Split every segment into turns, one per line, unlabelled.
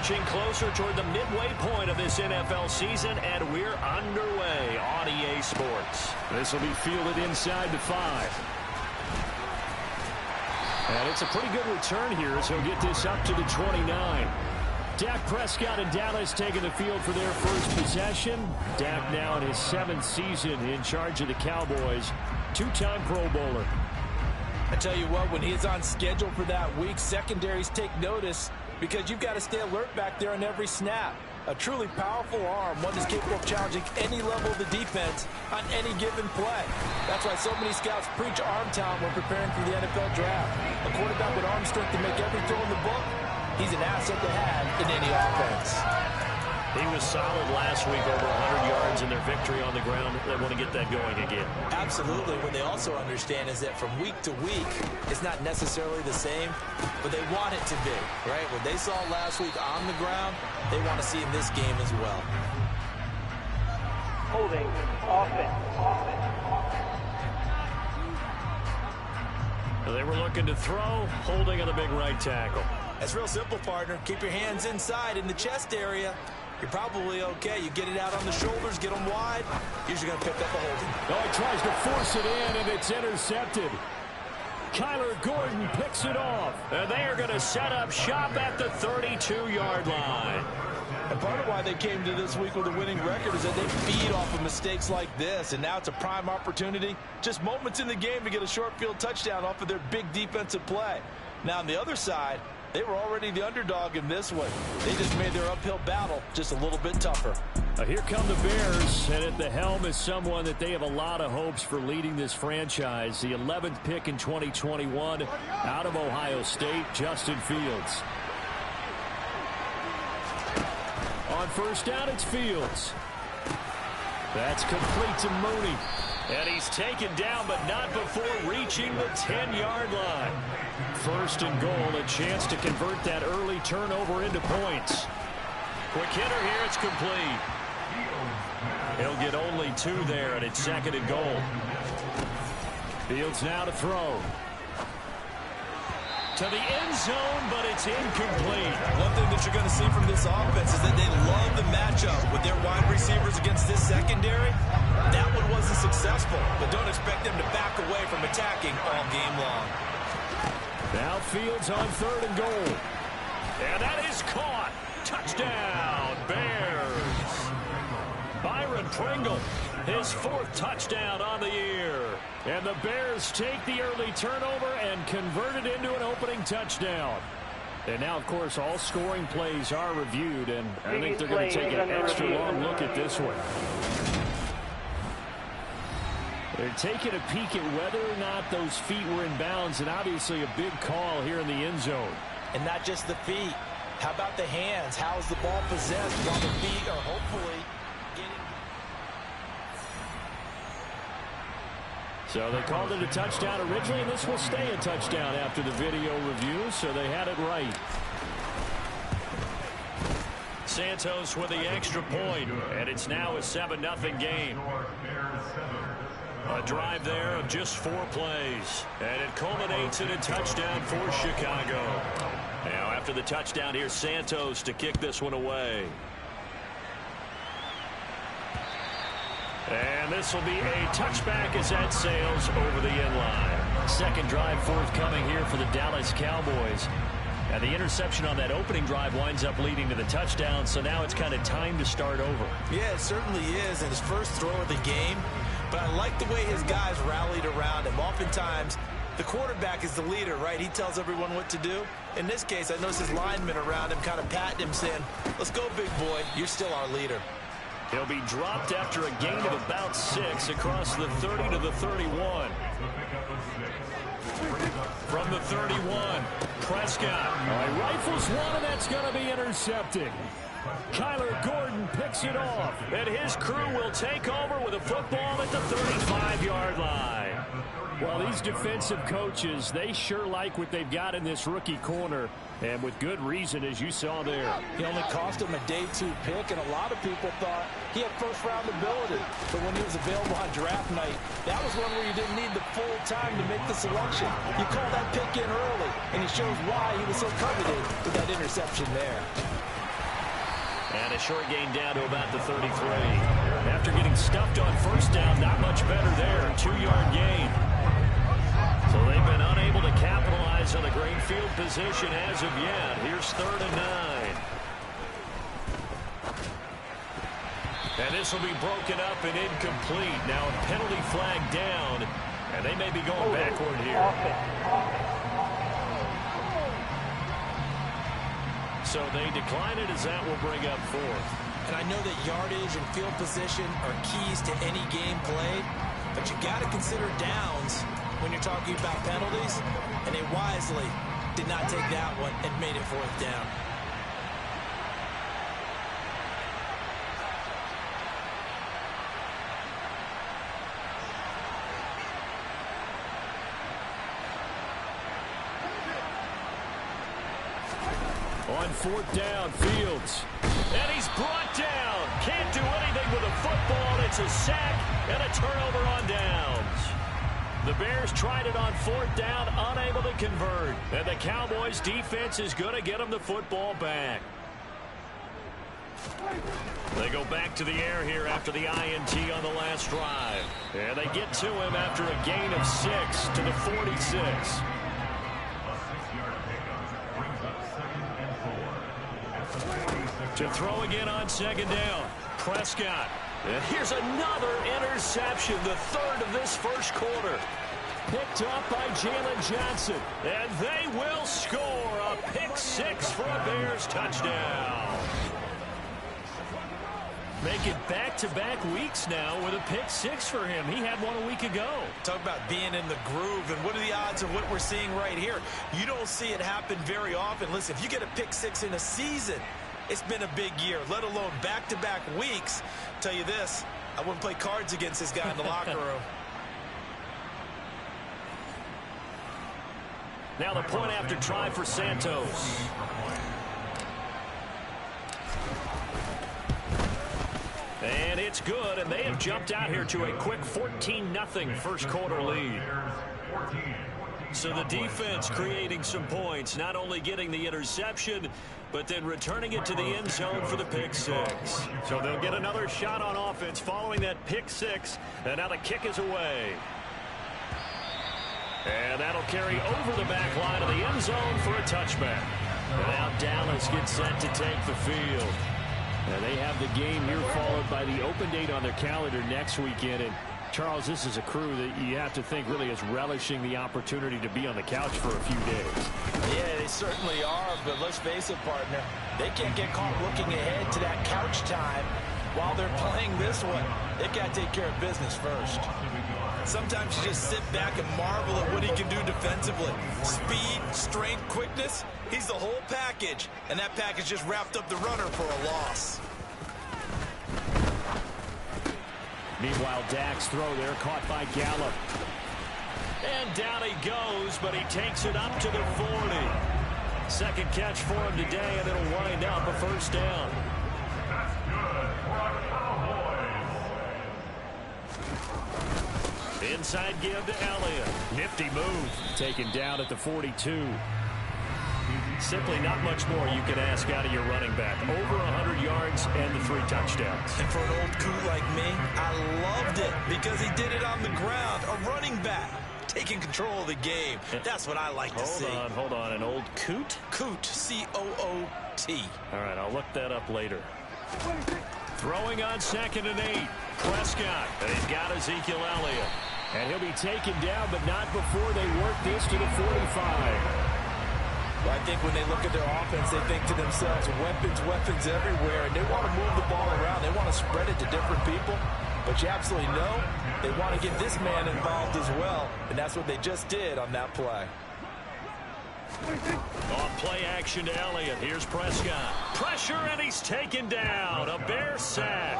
inching closer toward the midway point of this NFL season, and we're underway on EA Sports.
This will be fielded inside the 5. And it's a pretty good return here as he'll get this up to the 29. Dak Prescott and Dallas taking the field for their first possession. Dak now in his 7th season in charge of the Cowboys. 2-time Pro Bowler.
I tell you what, when he's on schedule for that week, secondaries take notice because you've got to stay alert back there on every snap. A truly powerful arm, one that's capable of challenging any level of the defense on any given play. That's why so many scouts preach arm talent when preparing for the NFL draft. A quarterback with arm strength to make every throw in the book, he's an asset to have in any offense.
He was solid last week, over 100 yards in their victory on the ground. They want to get that going again.
Absolutely. What they also understand is that from week to week, it's not necessarily the same, but they want it to be, right? What they saw last week on the ground, they want to see in this game as well.
Holding, offense.
They were looking to throw, holding on the big right tackle.
That's real simple, partner. Keep your hands inside in the chest area. You're probably okay. You get it out on the shoulders, get them wide. Usually going to pick up a holding.
Oh, he tries to force it in, and it's intercepted. Kyler Gordon picks it off.
And they are going to set up shop at the 32-yard line.
And part of why they came to this week with a winning record is that they feed off of mistakes like this. And now it's a prime opportunity. Just moments in the game to get a short field touchdown off of their big defensive play. Now on the other side, they were already the underdog in this one. They just made their uphill battle just a little bit tougher.
Here come the Bears, and at the helm is someone that they have a lot of hopes for leading this franchise. The 11th pick in 2021 out of Ohio State, Justin Fields. On first down, it's Fields. That's complete to Mooney.
And he's taken down, but not before reaching the 10-yard line.
First and goal, a chance to convert that early turnover into points.
Quick hitter here, it's complete. He'll get only 2 there, and it's second and goal.
Fields now to throw.
To the end zone, but it's incomplete.
One thing that you're going to see from this offense is that they love the matchup with their wide receivers against this secondary. That one wasn't successful, but don't expect them to back away from attacking all game long.
Now Fields on third and goal.
And that is caught. Touchdown, Bears. Byron Pringle, his 4th touchdown on the year.
And the Bears take the early turnover and convert it into an opening touchdown. And now, of course, all scoring plays are reviewed, and I think they're going to take an extra long look at this one. They're taking a peek at whether or not those feet were in bounds, and obviously a big call here in the end zone.
And not just the feet. How about the hands? How's the ball possessed while the feet are hopefully getting...
So they called it a touchdown originally, and this will stay a touchdown after the video review, so they had it right.
Santos with the extra point, and it's now a 7-0 game. A drive there of just 4 plays, and it culminates in a touchdown for Chicago. Now after the touchdown, here's Santos to kick this one away. And this will be a touchback as that sails over the end line.
Second drive forthcoming here for the Dallas Cowboys. And the interception on that opening drive winds up leading to the touchdown, so now it's kind of time to start over.
Yeah, it certainly is, and his first throw of the game. But I like the way his guys rallied around him. Oftentimes, the quarterback is the leader, right? He tells everyone what to do. In this case, I noticed his linemen around him kind of patting him, saying, "Let's go, big boy. You're still our leader."
He'll be dropped after a gain of about 6 across the 30 to the 31. From the 31, Prescott.
He rifles one, and that's going to be intercepted. Kyler Gordon picks it off.
And his crew will take over with a football at the 35-yard line.
Well, these defensive coaches, they sure like what they've got in this rookie corner, and with good reason, as you saw there.
He only cost him a day 2 pick, and a lot of people thought he had first-round ability. But when he was available on draft night, that was one where you didn't need the full time to make the selection. You call that pick in early, and it shows why he was so coveted with that interception there.
a short gain down to about the 33. After getting stuffed on first down, not much better there. 2-yard gain. So they've been unable to capitalize on the great field position as of yet. Here's 3rd and 9. And this will be broken up and incomplete. Now a penalty flag down, and they may be going backward here. So they decline it as that will bring up 4th.
And I know that yardage and field position are keys to any game played, but you got to consider downs when you're talking about penalties, and they wisely did not take that one and made it 4th down.
On 4th down, Fields. And he's brought down. Can't do anything with a football. It's a sack and a turnover on downs. The Bears tried it on 4th down, unable to convert. And the Cowboys' defense is going to get them the football back. They go back to the air here after the INT on the last drive. And they get to him after a gain of 6 to the 46. To throw again on 2nd down. Prescott. And here's another interception, the 3rd of this first quarter. Picked up by Jalen Johnson. And they will score a pick 6 for a Bears touchdown. Make it back-to-back weeks now with a pick 6 for him. He had one a week ago.
Talk about being in the groove, and what are the odds of what we're seeing right here? You don't see it happen very often. Listen, if you get a pick 6 in a season, it's been a big year, let alone back-to-back weeks. Tell you this, I wouldn't play cards against this guy in the locker room.
Now the point after try for Santos. And it's good, and they have jumped out here to a quick 14-0 first quarter lead. So the defense creating some points, not only getting the interception, but then returning it to the end zone for the pick 6. So they'll get another shot on offense following that pick 6, and now the kick is away. And that'll carry over the back line of the end zone for a touchback. And now Dallas gets set to take the field. And they have the game here followed by the open date on their calendar next weekend. And Charles, this is a crew that you have to think really is relishing the opportunity to be on the couch for a few days.
Yeah, they certainly are, but let's face it, partner. They can't get caught looking ahead to that couch time while they're playing this one. They've got to take care of business first. Sometimes you just sit back and marvel at what he can do defensively. Speed, strength, quickness, he's the whole package. And that package just wrapped up the runner for a loss.
Meanwhile, Dak's throw there caught by Gallup. And down he goes, but he takes it up to the 40. Second catch for him today, and it'll wind up a first down. Inside give to Elliott. Nifty move. Taken down at the 42. Simply not much more you can ask out of your running back. Over 100 yards and the 3 touchdowns.
And for an old coot like me, I loved it because he did it on the ground. A running back taking control of the game. That's what I like to see.
Hold on. An old coot?
Coot, C-O-O-T.
All right, I'll look that up later. Throwing on 2nd and 8. Prescott. And he's got Ezekiel Elliott. And he'll be taken down, but not before they work this to the 45.
Well, I think when they look at their offense, they think to themselves, weapons everywhere, and they want to move the ball around. They want to spread it to different people. But you absolutely know they want to get this man involved as well, and that's what they just did on that play.
Off play action to Elliott. Here's Prescott. Pressure, and he's taken down. A Bear sack.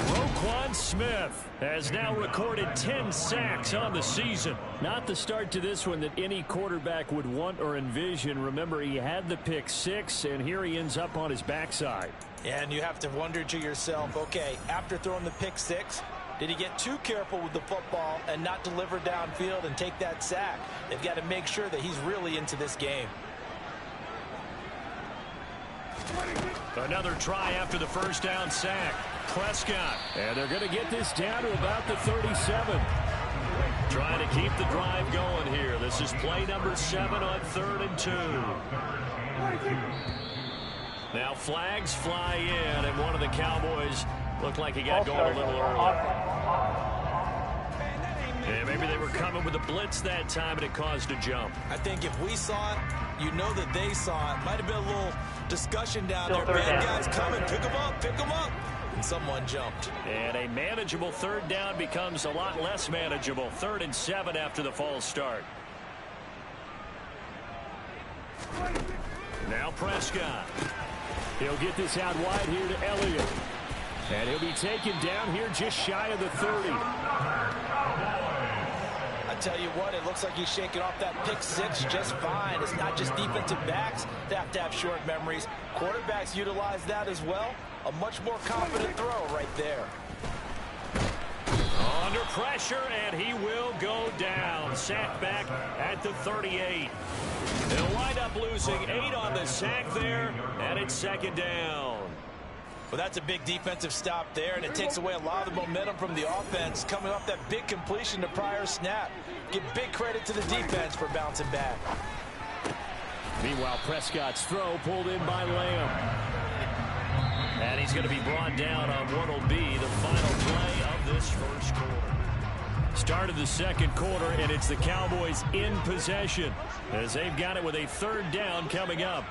Roquan Smith has now recorded 10 sacks on the season. Not the start to this one that any quarterback would want or envision. Remember, he had the pick 6, and here he ends up on his backside.
And you have to wonder to yourself, okay, after throwing the pick 6, did he get too careful with the football and not deliver downfield and take that sack? They've got to make sure that he's really into this game.
Another try after the first down sack. Prescott.
And they're going to get this down to about the 37.
Trying to keep the drive going here. This is play number 7 on 3rd and 2. Now flags fly in, and one of the Cowboys looked like he got going a little early. Yeah, maybe they were coming with a blitz that time, and it caused a jump.
I think if we saw it, you know that they saw it. Might have been a little discussion down there. Bad guys coming. Pick them up. Pick them up. And someone jumped.
And a manageable 3rd down becomes a lot less manageable. 3rd and 7 after the false start. Now Prescott.
He'll get this out wide here to Elliott. And he'll be taken down here just shy of the 30.
I tell you what, it looks like he's shaking off that pick 6 just fine. It's not just defensive backs that have to have short memories. Quarterbacks utilize that as well. A much more confident throw right there.
Under pressure, and he will go down. Sack back at the 38. They'll wind up losing 8 on the sack there, and it's 2nd down.
Well, that's a big defensive stop there, and it takes away a lot of the momentum from the offense coming off that big completion to prior snap. Give big credit to the defense for bouncing back.
Meanwhile, Prescott's throw pulled in by Lamb.
And he's going to be brought down on what will be the final play of this first quarter. Start of the 2nd quarter, and it's the Cowboys in possession as they've got it with a 3rd down coming up.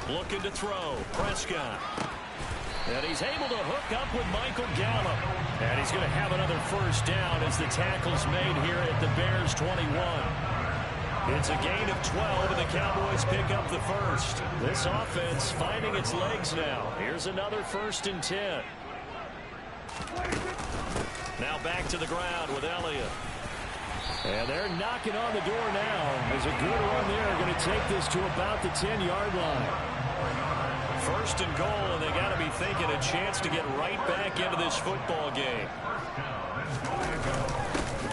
Looking to throw. Prescott. And he's able to hook up with Michael Gallup. And he's going to have another 1st down as the tackle's made here at the Bears 21. It's a gain of 12, and the Cowboys pick up the 1st. This offense finding its legs now. Here's another 1st and 10. Now back to the ground with Elliott.
And they're knocking on the door now. There's a good run there. Going to take this to about the 10-yard line.
1st and goal, and they got to be thinking a chance to get right back into this football game.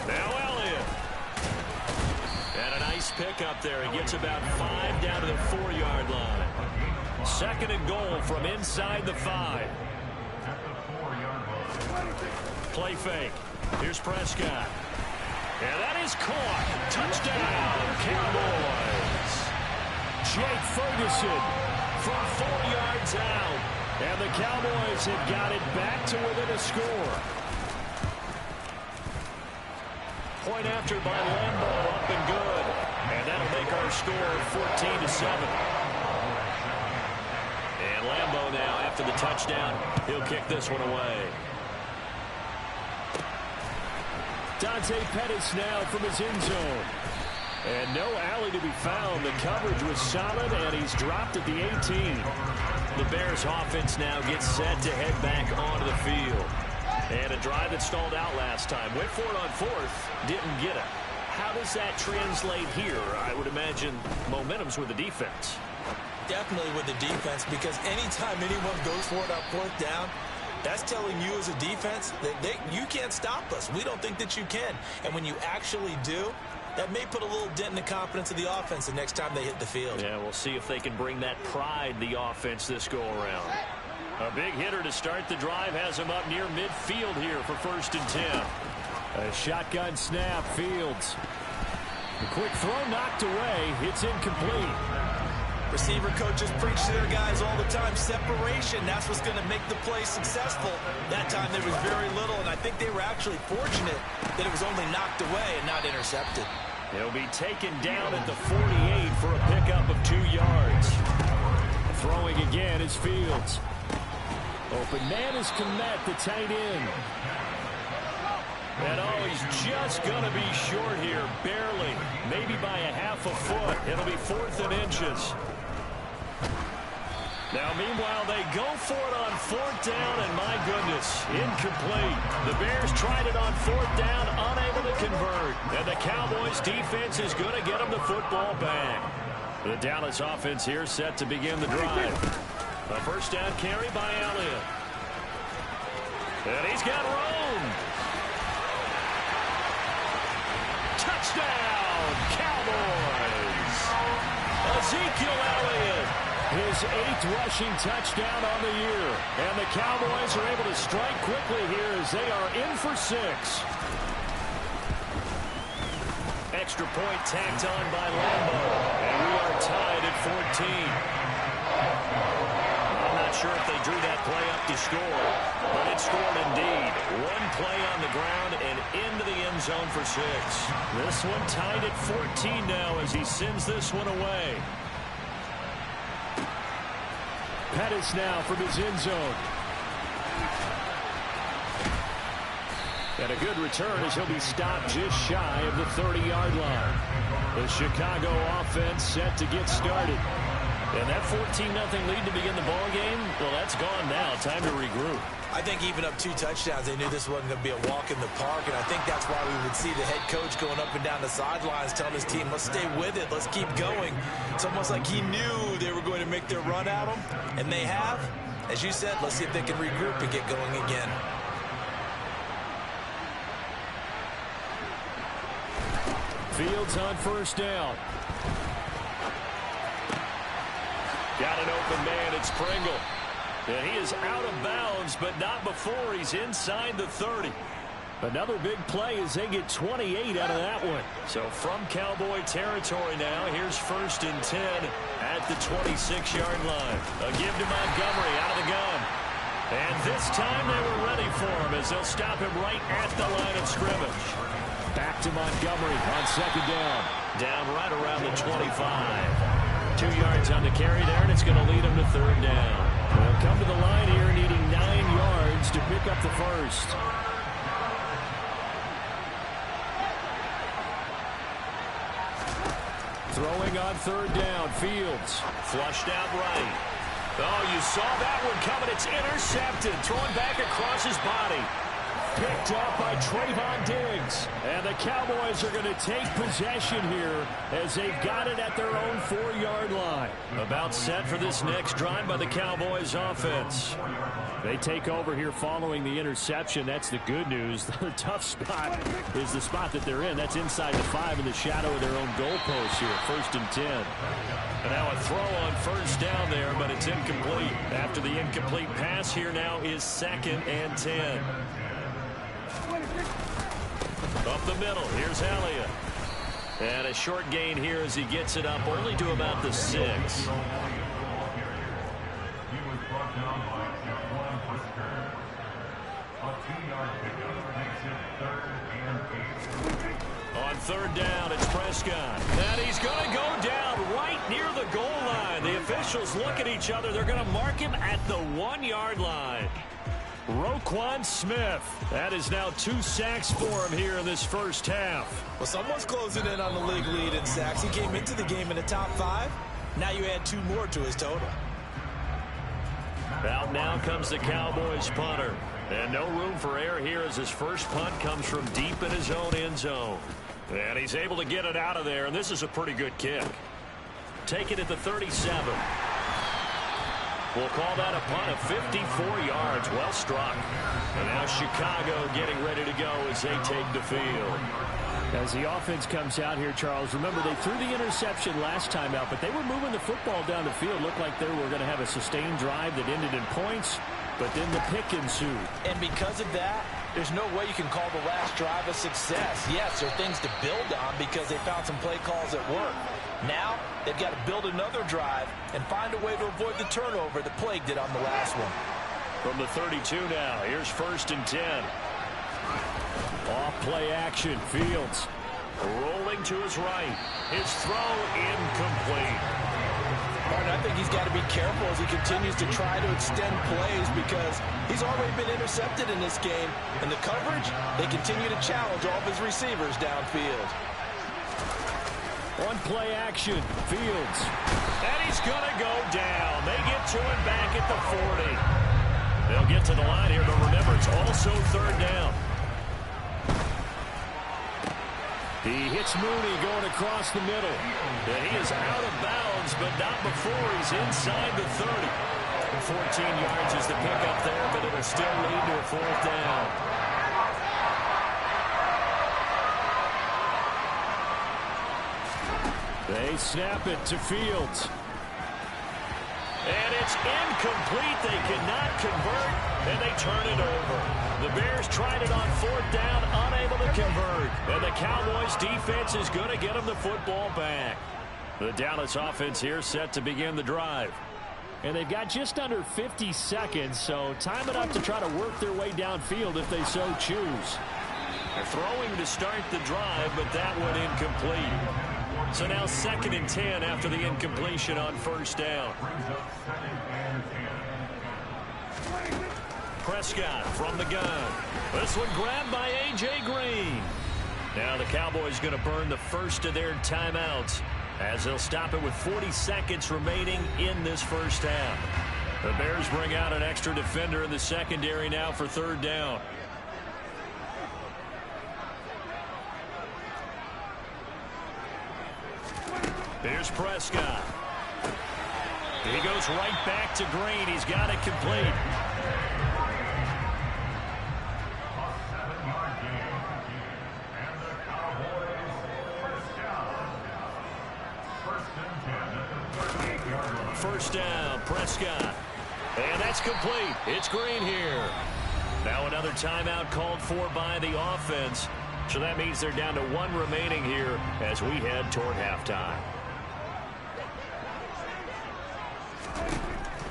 Now Elliott. And a nice pick up there. He gets about 5 down to the 4-yard line. 2nd and goal from inside the 5. Play fake. Here's Prescott. And that is caught. Touchdown, Cowboys.
Jake Ferguson
from 4 yards out.
And the Cowboys have got it back to within a score.
Point after by Lambo, up and good. And that'll make our score 14-7. And Lambo now, after the touchdown, he'll kick this one away.
Dante Pettis now from his end zone. And no alley to be found. The coverage was solid, and he's dropped at the 18.
The Bears offense now gets set to head back onto the field. And a drive that stalled out last time. Went for it on 4th, didn't get it. How does that translate here? I would imagine momentum's with the defense.
Definitely with the defense, because anytime anyone goes for it on 4th down, that's telling you as a defense that you can't stop us. We don't think that you can. And when you actually do, that may put a little dent in the confidence of the offense the next time they hit the field.
Yeah, we'll see if they can bring that pride the offense this go-around. A big hitter to start the drive has him up near midfield here for 1st and 10.
A shotgun snap, Fields. The quick throw knocked away. It's incomplete.
Receiver coaches preach to their guys all the time. Separation, that's what's going to make the play successful. That time there was very little, and I think they were actually fortunate that it was only knocked away and not intercepted.
He'll be taken down at the 48 for a pickup of 2 yards.
Throwing again is Fields. Open man is Kmet, the tight end.
And oh, he's just going to be short here, barely. Maybe by a half a foot. It'll be 4th and inches. Now, meanwhile, they go for it on 4th down, and my goodness, incomplete. The Bears tried it on 4th down, unable to convert. And the Cowboys' defense is going to get them the football back. The Dallas offense here set to begin the drive. A 1st down carry by Elliott. And he's got room. Touchdown, Cowboys. Ezekiel Elliott, his 8th rushing touchdown on the year. And the Cowboys are able to strike quickly here as they are in for 6. Extra point tacked on by Lambo. And we are tied at 14. I'm not sure if they drew that play up to score, but it scored indeed. One play on the ground and into the end zone for 6. This one tied at 14 now as he sends this one away.
Pettis now from his end zone. And a good return as he'll be stopped just shy of the 30-yard line. The Chicago offense set to get started. And that 14-0 lead to begin the ball game, well, that's gone now. Time to regroup.
I think even up 2 touchdowns, they knew this wasn't going to be a walk in the park, and I think that's why we would see the head coach going up and down the sidelines telling his team, let's stay with it, let's keep going. It's almost like he knew they were going to make their run at him, and they have. As you said, let's see if they can regroup and get going again.
Fields on first down.
Got an open man, it's Pringle. And he is out of bounds, but not before he's inside the 30.
Another big play as they get 28 out of that one.
So from Cowboy territory now, here's 1st and 10 at the 26-yard line. A give to Montgomery out of the gun. And this time they were ready for him as they'll stop him right at the line of scrimmage.
Back to Montgomery on 2nd down.
Down right around the 25. 2 yards on the carry there, and it's going to lead him to 3rd down.
They'll come to the line here needing 9 yards to pick up the first. Throwing on 3rd down, Fields.
Flushed out right. Oh, you saw that one coming. It's intercepted. Thrown back across his body.
Picked up by Trayvon Diggs. And the Cowboys are going to take possession here as they've got it at their own 4-yard line.
About set for this next drive by the Cowboys offense.
They take over here following the interception. That's the good news. The tough spot is the spot that they're in. That's inside the 5 in the shadow of their own goalpost here. 1st and 10.
And now a throw on 1st down there, but it's incomplete. After the incomplete pass, here now is 2nd and 10. Up the middle, here's Elliott. And a short gain here as he gets it up only to about the 6. On 3rd down, it's Prescott. And he's going to go down right near the goal line. The officials look at each other. They're going to mark him at the 1-yard line. Roquan Smith. That is now 2 sacks for him here in this first half.
Well, someone's closing in on the league lead in sacks. He came into the game in the top 5. Now you add 2 more to his total.
Out now comes the Cowboys punter. And no room for error here as his first punt comes from deep in his own end zone. And he's able to get it out of there, and this is a pretty good kick. Take it at the 37. We'll call that a punt of 54 yards. Well struck. And now Chicago getting ready to go as they take the field.
As the offense comes out here, Charles, remember they threw the interception last time out, but they were moving the football down the field. Looked like they were going to have a sustained drive that ended in points, but then the pick ensued.
And because of that, there's no way you can call the last drive a success. Yes, there are things to build on because they found some play calls that work. Now, they've got to build another drive and find a way to avoid the turnover that plagued it on the last one.
From the 32 now, here's 1st and 10.
Off play action, Fields.
Rolling to his right. His throw incomplete.
Martin, I think he's got to be careful as he continues to try to extend plays because he's already been intercepted in this game. And the coverage, they continue to challenge all of his receivers downfield.
On play action, Fields.
And he's going to go down. They get to him back at the 40. They'll get to the line here, but remember, it's also 3rd down.
He hits Mooney going across the middle.
And he is out of bounds, but not before he's inside the 30. 14 yards is the pickup there, but it'll still lead to a 4th down.
They snap it to Fields.
And it's incomplete. They cannot convert, and they turn it over. The Bears tried it on 4th down, unable to convert. And the Cowboys defense is going to get them the football back. The Dallas offense here set to begin the drive.
And they've got just under 50 seconds, so time enough to try to work their way downfield if they so choose.
They're throwing to start the drive, but that one incomplete. So now 2nd and 10 after the incompletion on 1st down. Prescott from the gun. This one grabbed by A.J. Green. Now the Cowboys going to burn the first of their timeouts as they'll stop it with 40 seconds remaining in this first half. The Bears bring out an extra defender in the secondary now for 3rd down. Here's Prescott. He goes right back to Green. He's got it complete. First down, Prescott. And that's complete. It's Green here. Now another timeout called for by the offense. So that means they're down to 1 remaining here as we head toward halftime.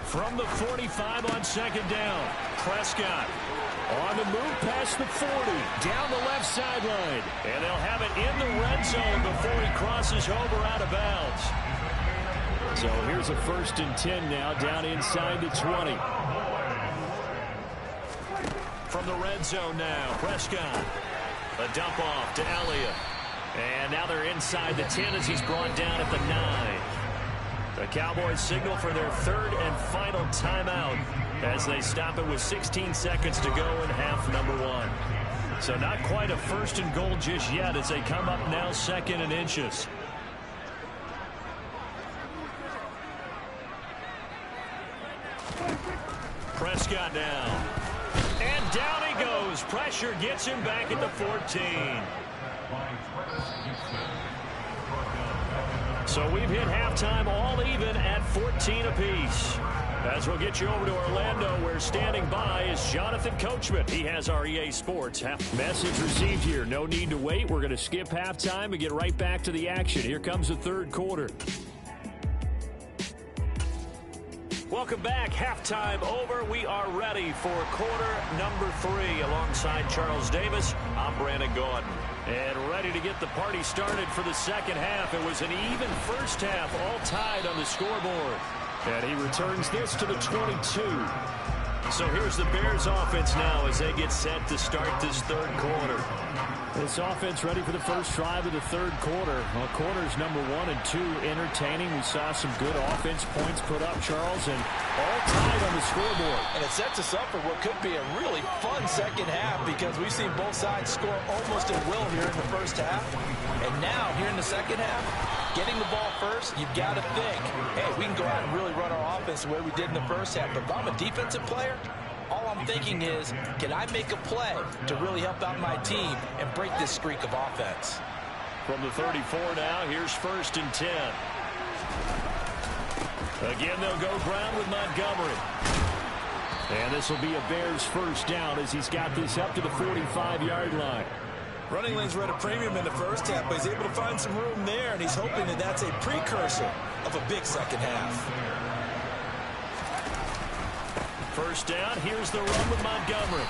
From the 45 on 2nd down, Prescott on the move past the 40, down the left sideline. And they'll have it in the red zone before he crosses over out of bounds.
So here's a 1st and 10 now, down inside the 20.
From the red zone now, Prescott. A dump off to Elliott. And now they're inside the 10 as he's brought down at the 9. The Cowboys signal for their 3rd and final timeout as they stop it with 16 seconds to go in half number 1. So not quite a 1st and goal just yet as they come up now 2nd and inches. Prescott down. And down he goes. Pressure gets him back at the 14. So we've hit halftime all even at 14 apiece. As we'll get you over to Orlando, where standing by is Jonathan Coachman. He has our EA Sports
message received here. No need to wait. We're going to skip halftime and get right back to the action. Here comes the 3rd quarter.
Welcome back. Halftime over. We are ready for quarter number 3. Alongside Charles Davis, I'm Brandon Gaudin. And ready to get the party started for the 2nd half. It was an even first half, all tied on the scoreboard.
And he returns this to the 22.
So here's the Bears offense now as they get set to start this 3rd quarter.
This offense ready for the first drive of the 3rd quarter. Well, quarters number 1 and 2 entertaining. We saw some good offense points put up, Charles, and all tied on the scoreboard.
And it sets us up for what could be a really fun 2nd half because we've seen both sides score almost at will here in the first half. And now, here in the 2nd half, getting the ball first, you've got to think, hey, we can go out and really run our offense the way we did in the first half. But if I'm a defensive player, all I'm thinking is, can I make a play to really help out my team and break this streak of offense?
From the 34 now, here's 1st and 10. Again, they'll go ground with Montgomery.
And this will be a Bears 1st down as he's got this up to the 45-yard line.
Running lanes were at a premium in the first half, but he's able to find some room there, and he's hoping that that's a precursor of a big 2nd half.
1st down, here's the run with Montgomery.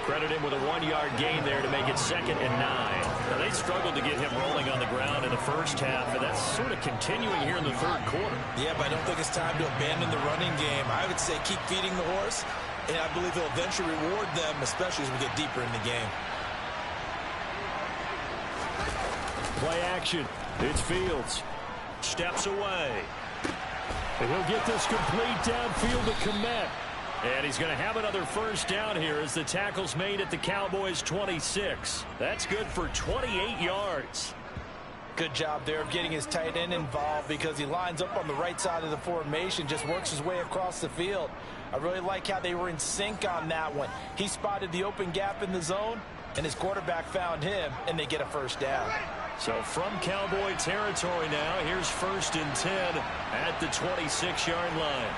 Credit him with a 1-yard gain there to make it 2nd and 9. Now, they struggled to get him rolling on the ground in the first half, and that's sort of continuing here in the 3rd quarter.
Yeah, but I don't think it's time to abandon the running game. I would say keep feeding the horse, and I believe he'll eventually reward them, especially as we get deeper in the game.
Play action. It's Fields.
Steps away.
And he'll get this complete downfield to Kmet.
And he's going to have another 1st down here as the tackle's made at the Cowboys' 26. That's good for 28 yards.
Good job there of getting his tight end involved because he lines up on the right side of the formation, just works his way across the field. I really like how they were in sync on that one. He spotted the open gap in the zone, and his quarterback found him, and they get a 1st down.
So from Cowboy territory now, here's 1st and 10 at the 26-yard line.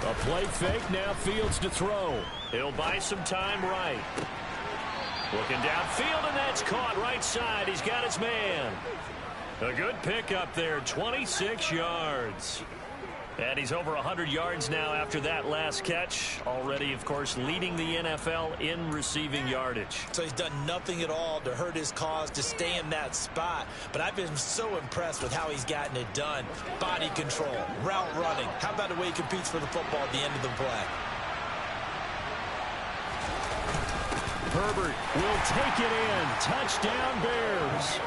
A play fake, now Fields to throw. He'll buy some time right. Looking downfield, and that's caught right side. He's got his man. A good pickup there, 26 yards. And he's over 100 yards now after that last catch. Already, of course, leading the NFL in receiving yardage.
So he's done nothing at all to hurt his cause to stay in that spot. But I've been so impressed with how he's gotten it done. Body control, route running. How about the way he competes for the football at the end of the play?
Herbert will take it in. Touchdown, Bears.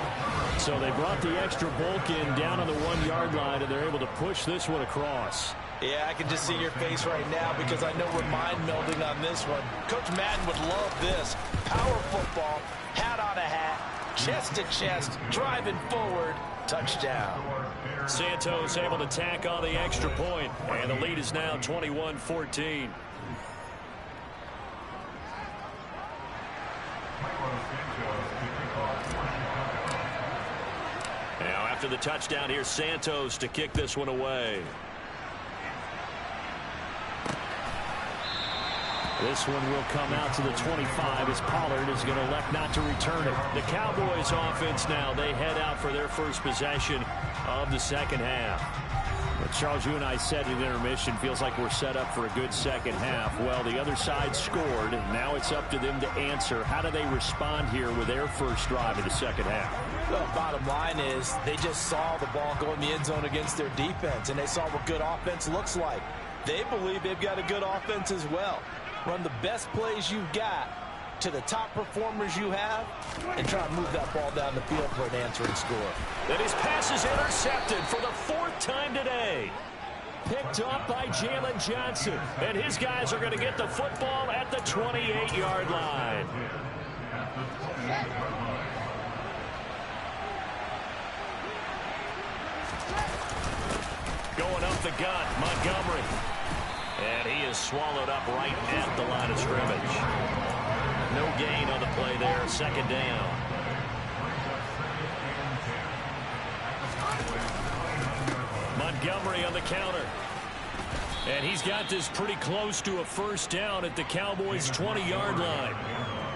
So they brought the extra bulk in down on the 1-yard line, and they're able to push this one across.
Yeah, I can just see your face right now because I know we're mind melding on this one. Coach Madden would love this. Power football, hat on a hat, chest to chest, driving forward, touchdown.
Santos able to tack on the extra point, and the lead is now 21-14. Now after the touchdown, here's Santos to kick this one away.
This one will come out to the 25 as Pollard is going to elect not to return it.
The Cowboys offense now, they head out for their first possession of the second half.
But Charles, you and I said in intermission, feels like we're set up for a good second half. Well, the other side scored, and now it's up to them to answer. How do they respond here with their first drive in the second half?
Well, bottom line is they just saw the ball go in the end zone against their defense, and they saw what good offense looks like. They believe they've got a good offense as well. Run the best plays you've got to the top performers you have and try to move that ball down the field for an answering score.
And his pass is intercepted for the 4th time today.
Picked up by Jalen Johnson.
And his guys are going to get the football at the 28-yard line. Going up the gut, Montgomery. And he is swallowed up right at the line of scrimmage. No gain on the play there, second down. Montgomery on the counter. And he's got this pretty close to a first down at the Cowboys' 20-yard line.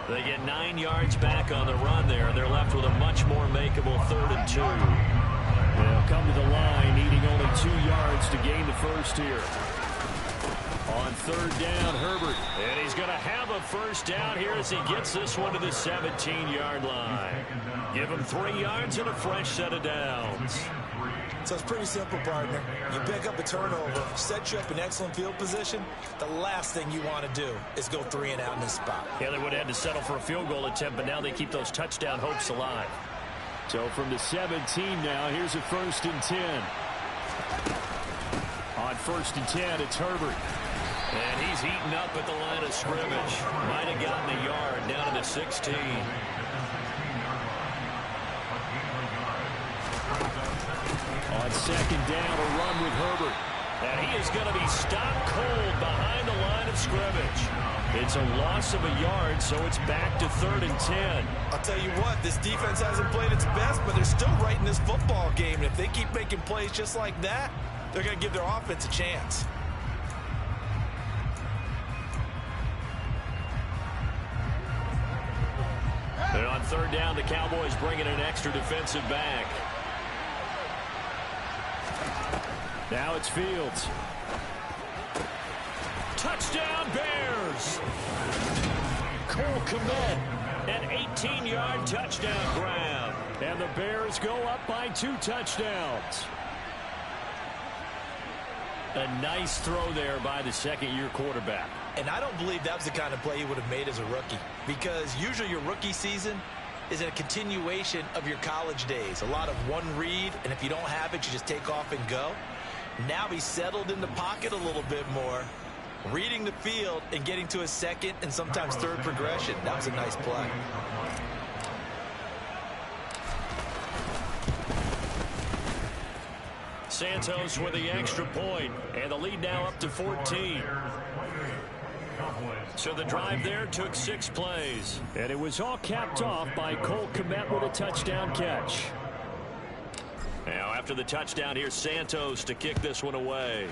They get 9 yards back on the run there, and they're left with a much more makeable 3rd and 2.
They'll come to the line, needing only 2 yards to gain the first here. On 3rd down, Herbert.
And he's going to have a first down here as he gets this one to the 17-yard line. Give him 3 yards and a fresh set of downs.
So it's pretty simple, partner. You pick up a turnover, set you up in excellent field position. The last thing you want to do is go 3 and out in this spot.
Yeah, they would have had to settle for a field goal attempt, but now they keep those touchdown hopes alive.
So from the 17 now, here's a 1st and 10. On 1st and 10, it's Herbert.
And he's eaten up at the line of scrimmage. Might have gotten a yard down to the 16.
On 2nd down, a run with Herbert.
And he is going to be stopped cold behind the line of scrimmage. It's a loss of a yard, so it's back to 3rd and 10.
I'll tell you what, this defense hasn't played its best, but they're still right in this football game. And if they keep making plays just like that, they're going to give their offense a chance.
And on 3rd down, the Cowboys bring in an extra defensive back.
Now it's Fields.
Touchdown, Bears! Cole Kmet, an 18-yard touchdown grab.
And the Bears go up by 2 touchdowns.
A nice throw there by the second-year quarterback.
And I don't believe that was the kind of play he would have made as a rookie, because usually your rookie season is a continuation of your college days. A lot of one read, and if you don't have it, you just take off and go. Now he's settled in the pocket a little bit more, reading the field and getting to his second and sometimes third progression. That was a nice play.
Santos with the extra point, and the lead now up to 14. So the drive there took 6 plays.
And it was all capped off by Cole Kmet with a touchdown catch.
Now after the touchdown, here's Santos to kick this one away.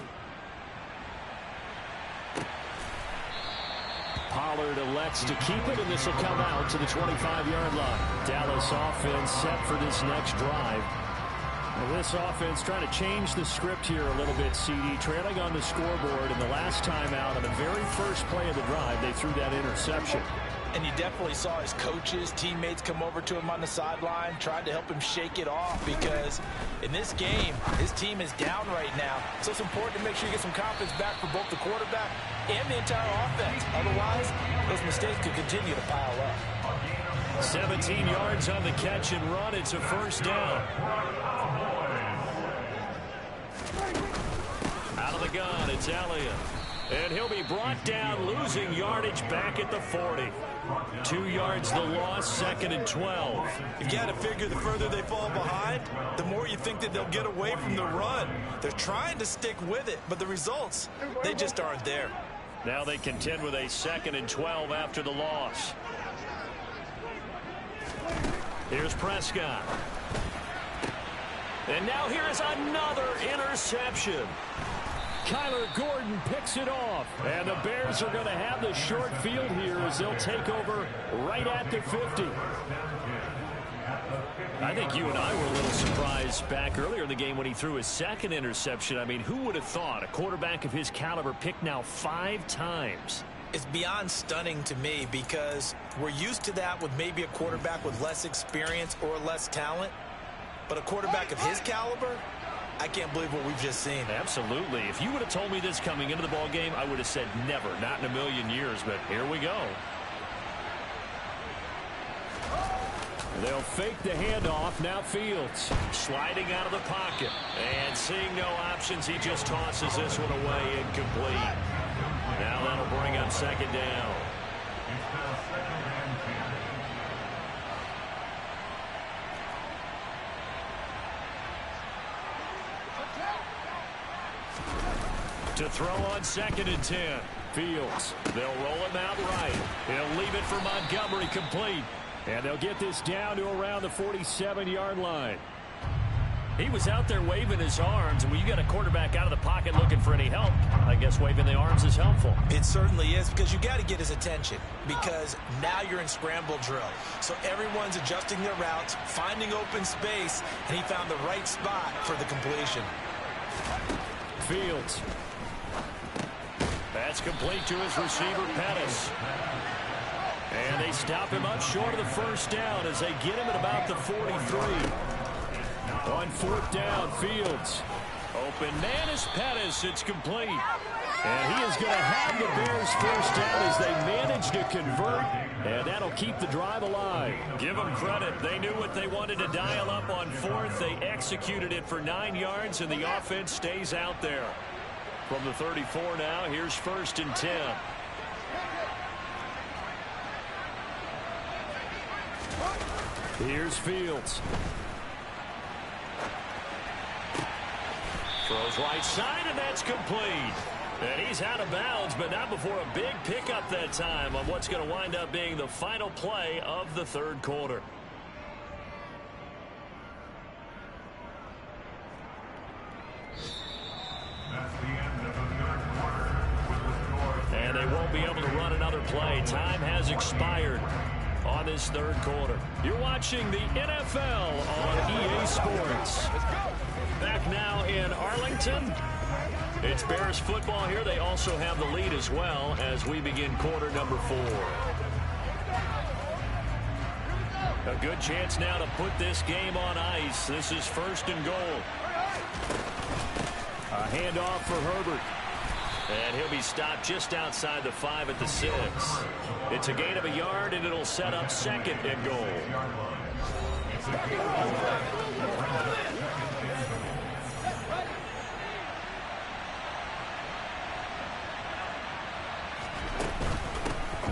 Pollard elects to keep it, and this will come out to the 25-yard line. Dallas offense set for this next drive. Well, this offense trying to change the script here a little bit, CD. Trailing on the scoreboard, and the last time out on the very first play of the drive, they threw that interception.
And you definitely saw his coaches, teammates come over to him on the sideline, tried to help him shake it off, because in this game, his team is down right now. So it's important to make sure you get some confidence back for both the quarterback and the entire offense. Otherwise, those mistakes could continue to pile up.
17 yards on the catch and run. It's a first down. Out of the gun, it's Elliott. And he'll be brought down, losing yardage back at the 40. 2 yards the loss, 2nd and 12.
You've got to figure the further they fall behind, the more you think that they'll get away from the run. They're trying to stick with it, but the results, they just aren't there.
Now they contend with a 2nd and 12 after the loss. Here's Prescott. And now here is another interception.
Kyler Gordon picks it off. And the Bears are going to have the short field here as they'll take over right at the 50.
I think you and I were a little surprised back earlier in the game when he threw his 2nd interception. I mean, who would have thought a quarterback of his caliber picked now 5 times?
It's beyond stunning to me because we're used to that with maybe a quarterback with less experience or less talent. But a quarterback of his caliber, I can't believe what we've just seen.
Absolutely. If you would have told me this coming into the ball game, I would have said never, not in a million years. But here we go.
They'll fake the handoff. Now Fields
sliding out of the pocket. And seeing no options, he just tosses this one away, incomplete. Now that'll bring up 2nd down. To throw on 2nd and 10.
Fields.
They'll roll him out right. He'll leave it for Montgomery, complete.
And they'll get this down to around the 47-yard line.
He was out there waving his arms, and when you got a quarterback out of the pocket looking for any help, I guess waving the arms is helpful.
It certainly is, because you got to get his attention, because now you're in scramble drill. So everyone's adjusting their routes, finding open space, and he found the right spot for the completion.
Fields.
That's complete to his receiver, Pettis. And they stop him up short of the first down as they get him at about the 43.
On 4th down, Fields.
Open man is Pettis. It's complete.
And he is going to have the Bears first down as they manage to convert. And that'll keep the drive alive.
Give them credit. They knew what they wanted to dial up on 4th. They executed it for 9 yards, and the offense stays out there. From the 34 now, here's 1st and 10.
Here's Fields.
Throws right side, and that's complete. And he's out of bounds, but not before a big pickup that time on what's going to wind up being the final play of the 3rd quarter. And they won't be able to run another play. Time has expired on this 3rd quarter. You're watching the NFL on EA Sports. Back now in Arlington. It's Bears football here. They also have the lead as well as we begin quarter number 4. A good chance now to put this game on ice. This is 1st and goal.
A handoff for Herbert.
And he'll be stopped just outside the 5 at the 6. It's a gain of a yard, and it'll set up 2nd and goal.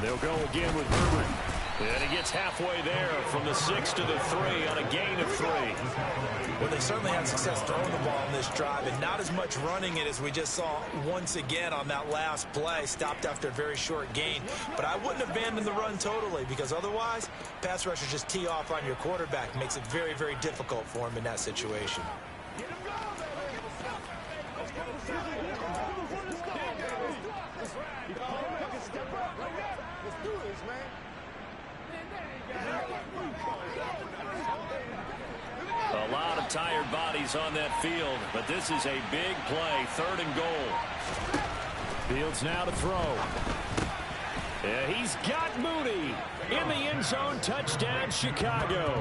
They'll go again with Herbert.
And he gets halfway there from the 6 to the 3 on a gain of 3.
Well, they certainly had success throwing the ball in this drive, and not as much running it as we just saw once again on that last play. Stopped after a very short gain. But I wouldn't abandon the run totally, because otherwise, pass rushers just tee off on your quarterback. Makes it very, very difficult for him in that situation.
A lot of tired bodies on that field, but this is a big play, 3rd and goal. Fields now to throw. Yeah, he's got Mooney in the end zone. Touchdown, Chicago.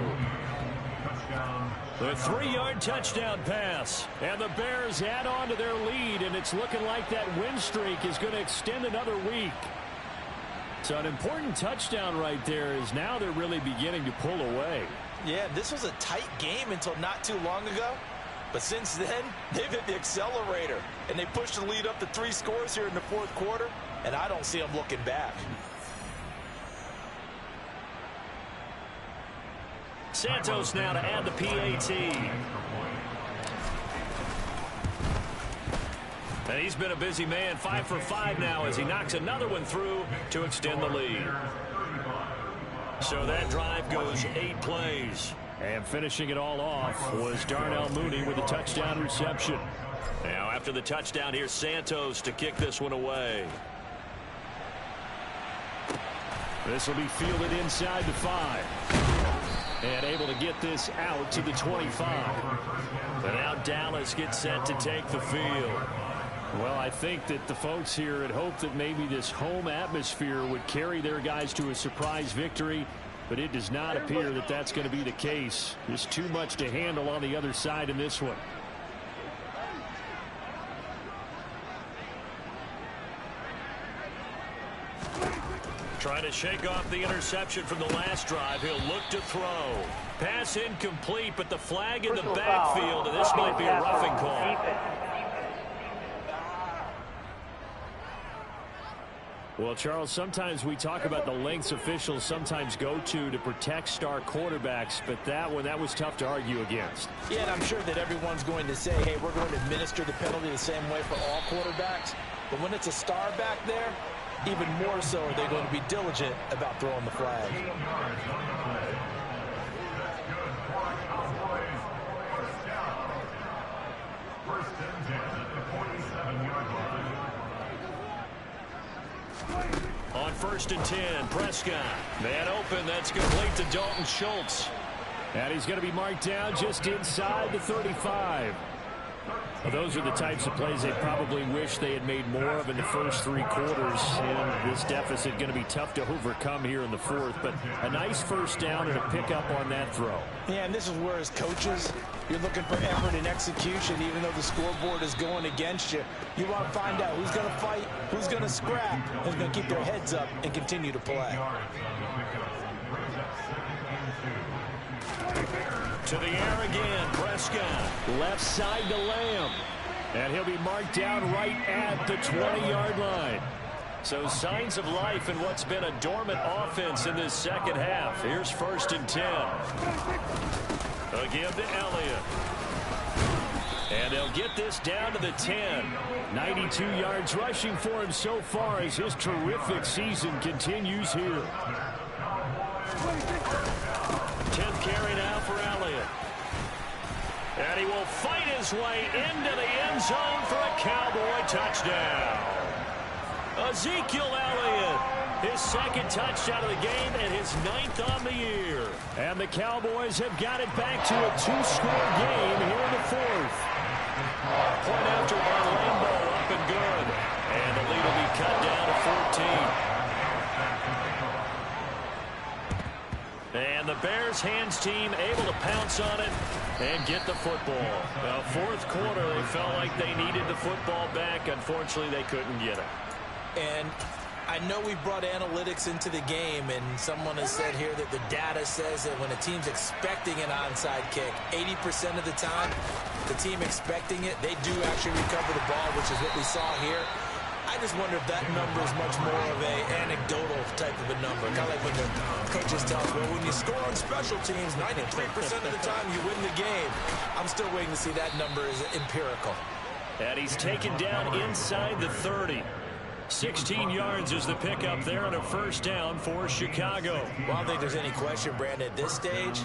The 3-yard touchdown pass, and the Bears add on to their lead, and it's looking like that win streak is going to extend another week. So an important touchdown right there, is now they're really beginning to pull away.
Yeah, this was a tight game until not too long ago. But since then, they've hit the accelerator. And they pushed the lead up to 3 scores here in the 4th quarter. And I don't see them looking back.
Santos now to add the PAT. And he's been a busy man, 5 for 5 now as he knocks another one through to extend the lead. So that drive goes 8 plays. And finishing it all off was Darnell Mooney with a touchdown reception. Now after the touchdown, here's Santos to kick this one away. This will be fielded inside the 5. And able to get this out to the 25. But now Dallas gets set to take the field. Well, I think that the folks here had hoped that maybe this home atmosphere would carry their guys to a surprise victory, but it does not appear that that's going to be the case. There's too much to handle on the other side in this one. Trying to shake off the interception from the last drive. He'll look to throw. Pass incomplete, but the flag in the backfield, and this might be a roughing call. Well, Charles, sometimes we talk about the lengths officials sometimes go to protect star quarterbacks, but that was tough to argue against.
Yeah, and I'm sure that everyone's going to say, hey, we're going to administer the penalty the same way for all quarterbacks. But when it's a star back there, even more so are they going to be diligent about throwing the flag.
On 1st and 10, Prescott. Man open, that's complete to Dalton Schultz. And he's going to be marked down just inside the 35. Well, those are the types of plays they probably wish they had made more of in the first 3 quarters. And this deficit going to be tough to overcome here in the 4th. But a nice first down and a pickup on that throw.
Yeah, and this is where as coaches, you're looking for effort and execution, even though the scoreboard is going against you. You want to find out who's going to fight, who's going to scrap, who's going to keep their heads up and continue to play.
To the air again, Prescott. Left side to Lamb. And he'll be marked down right at the 20-yard line. So signs of life in what's been a dormant offense in this second half. Here's 1st and 10. A give to Elliott. And they'll get this down to the 10. 92 yards rushing for him so far as his terrific season continues here. 10th carry now for Elliott. And he will fight his way into the end zone for a Cowboy touchdown. Ezekiel Elliott, his 2nd touchdown of the game and his 9th on the year. And the Cowboys have got it back to a 2-score game here in the 4th. Point after Orlando up and good. And the lead will be cut down to 14. And the Bears hands team able to pounce on it and get the football. Now, 4th quarter, they felt like they needed the football back. Unfortunately, they couldn't get it.
And I know we brought analytics into the game, and someone has said here that the data says that when a team's expecting an onside kick, 80% of the time, the team expecting it, they do actually recover the ball, which is what we saw here. I just wonder if that number is much more of a anecdotal type of a number. Kind of like when the coaches tell us, well, when you score on special teams, 93% of the time you win the game. I'm still waiting to see that number is empirical.
And he's taken down inside the 30. 16 yards is the pickup there on a first down for Chicago.
Well, I don't think there's any question, Brandon, at this stage.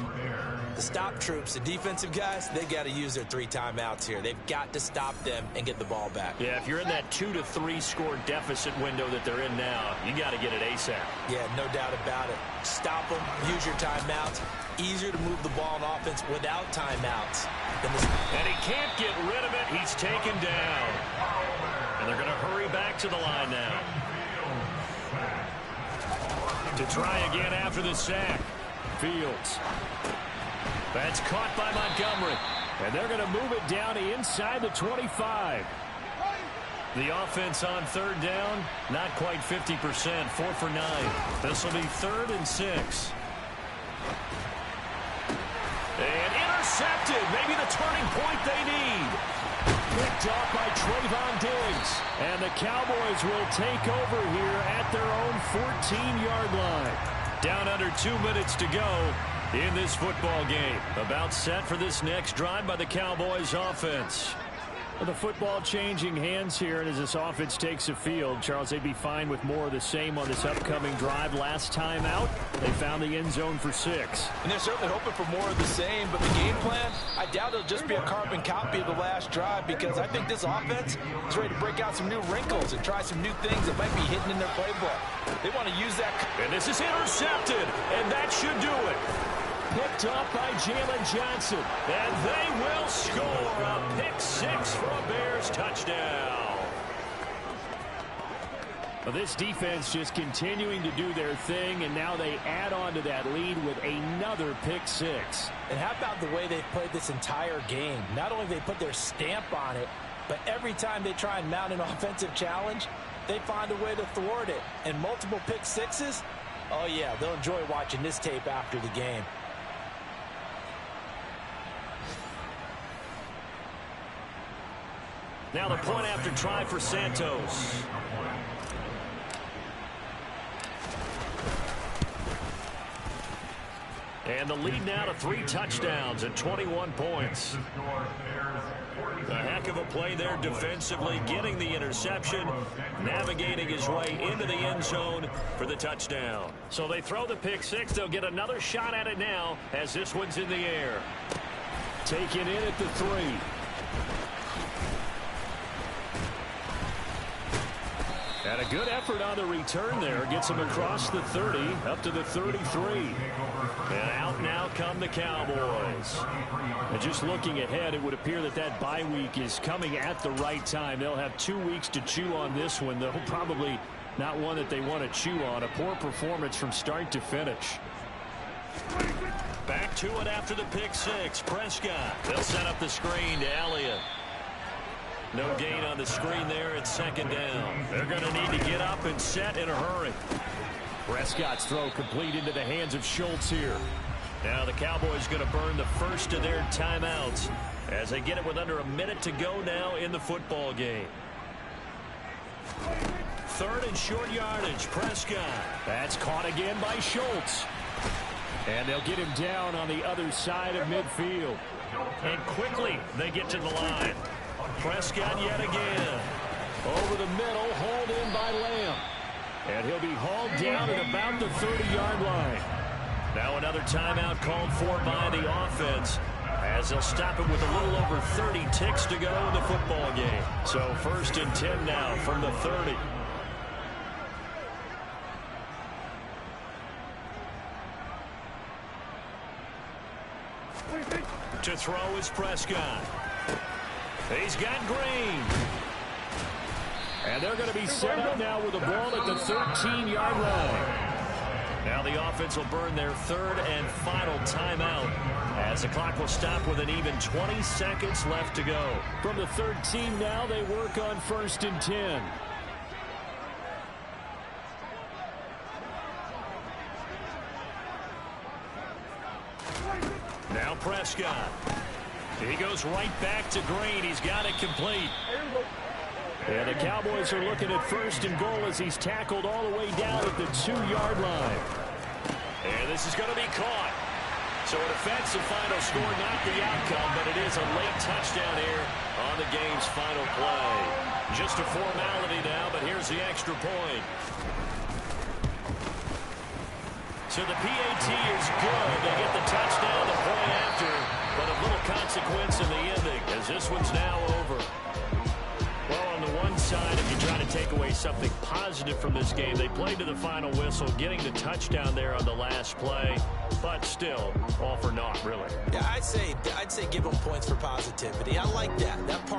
The stop troops, the defensive guys, they got to use their 3 timeouts here. They've got to stop them and get the ball back.
Yeah, if you're in that 2 to 3 score deficit window that they're in now, you got to get it ASAP.
Yeah, no doubt about it. Stop them, use your timeouts. Easier to move the ball on offense without timeouts.
And he can't get rid of it. He's taken down. And they're going to hurry back to the line now. To try again after the sack. Fields. That's caught by Montgomery. And they're going to move it down to inside the 25. The offense on third down, not quite 50%, 4 for 9. This will be 3rd and 6. And intercepted. Maybe the turning point they need. Picked off by Trayvon Diggs. And the Cowboys will take over here at their own 14-yard line. Down under 2 minutes to go in this football game. About set for this next drive by the Cowboys offense. Well, the football changing hands here, and as this offense takes the field, Charles, they'd be fine with more of the same on this upcoming drive. Last time out, they found the end zone for 6.
And they're certainly hoping for more of the same, but the game plan, I doubt it'll just be a carbon copy of the last drive, because I think this offense is ready to break out some new wrinkles and try some new things that might be hidden in their playbook. They want to use that.
And this is intercepted, and that should do it. Picked up by Jalen Johnson. And they will score a pick 6 for a Bears touchdown. Well, this defense just continuing to do their thing, and now they add on to that lead with another pick 6.
And how about the way they've played this entire game? Not only have they put their stamp on it, but every time they try and mount an offensive challenge, they find a way to thwart it. And multiple pick 6s, oh yeah, they'll enjoy watching this tape after the game.
Now the point after try for Santos. And the lead now to 3 touchdowns and 21 points. A heck of a play there defensively, getting the interception, navigating his way into the end zone for the touchdown. So they throw the pick 6. They'll get another shot at it now as this one's in the air. Taken in at the 3. And a good effort on the return there. Gets him across the 30, up to the 33. And out now come the Cowboys. And just looking ahead, it would appear that that bye week is coming at the right time. They'll have 2 weeks to chew on this one, though probably not one that they want to chew on. A poor performance from start to finish. Back to it after the pick 6. Prescott. They'll set up the screen to Elliott. No gain on the screen there at 2nd down. They're going to need to get up and set in a hurry. Prescott's throw complete into the hands of Schultz here. Now the Cowboys going to burn the first of their timeouts as they get it with under a minute to go now in the football game. 3rd and short yardage. Prescott. That's caught again by Schultz. And they'll get him down on the other side of midfield. And quickly they get to the line. Prescott yet again. Over the middle, hauled in by Lamb. And he'll be hauled down at about the 30-yard line. Now another timeout called for by the offense, as they'll stop it with a little over 30 ticks to go in the football game. So 1st and 10 now from the 30. To throw is Prescott. He's got Green. And they're going to be set up now with the ball at the 13-yard line. Now the offense will burn their 3rd and final timeout as the clock will stop with an even 20 seconds left to go. From the 13 now, they work on 1st and 10. Now Prescott. He goes right back to Green. He's got it complete. And the Cowboys are looking at 1st and goal as he's tackled all the way down at the 2-yard line. And this is going to be caught.
So an offensive final score, not the outcome, but it is a late touchdown here on the game's final play. Just a formality now, but here's the extra point. So the PAT is good. They get the touchdown the point after, but of little consequence in the ending as this one's now over. Well, on the one side, if you try to take away something positive from this game, they played to the final whistle, getting the touchdown there on the last play, but still, all for naught, really.
Yeah, I'd say give them points for positivity. I like that. That part.